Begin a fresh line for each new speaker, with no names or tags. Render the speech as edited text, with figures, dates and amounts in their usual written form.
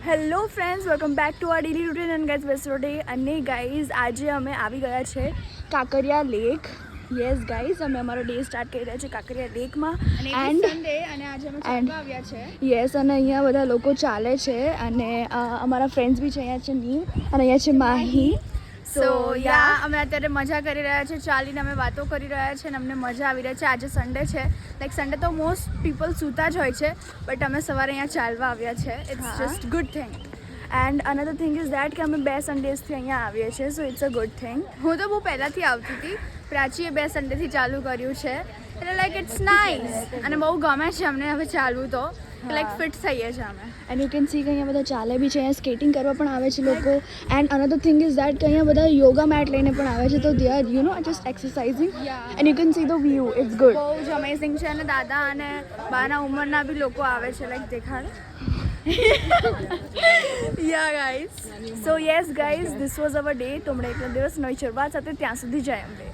Hello friends, welcome back to our daily routine and guys best day. અને guys આજે અમે આવી ગયા છે કાંકરિયા લેક. યસ ગાઈઝ, અમે અમારો ડે સ્ટાર્ટ કરી રહ્યા છે કાંકરિયા લેકમાં. એન્ડ
સન્ડે અને આજે અમે ચાલવા આવ્યા છે.
યસ, અને અહીંયા બધા લોકો ચાલે છે અને અમારા ફ્રેન્ડ્સ બી છે. અહીંયા છે નીમ અને અહીંયા છે માહી.
સો યા અમે અત્યારે મજા કરી રહ્યા છે, ચાલીને અમે વાતો કરી રહ્યા છે અને અમને મજા આવી રહી છે. આજે સન્ડે છે, લાઈક સન્ડે તો મોસ્ટ પીપલ સૂતા જ હોય છે, બટ અમે સવારે અહીંયા ચાલવા આવ્યા છે. It's just good thing.
And another thing is that કે અમે 2 સન્ડેઝથી અહીંયા આવીએ છીએ, so it's a good thing.
હું તો બહુ પહેલાંથી આવતી હતી, પ્રાચીએ 2 સન્ડેથી ચાલુ કર્યું છે એટલે લાઈક ઇટ્સ નાઇસ અને બહુ ગમે છે અમને હવે ચાલવું તો લાઈક ફિટ થઈએ છીએ અમે.
એન્ડ યુ કેન સી કે અહીંયા બધા ચાલે બી છે, અહીંયા સ્કેટિંગ કરવા પણ આવે છે લોકો. And another thing is that કે અહીંયા બધા યોગા મેટ લઈને પણ આવે છે, તો they are just exercising and you can see the view. It's good,
બહુ જ અમેઝિંગ છે. અને દાદા અને બાના ઉંમરના બી લોકો આવે છે, લાઈક દેખાડ.
Yeah guys, so yes guys, this was our day. તો હમણાં એક દિવસ નવી શરૂઆત સાથે ત્યાં સુધી જાય અમને.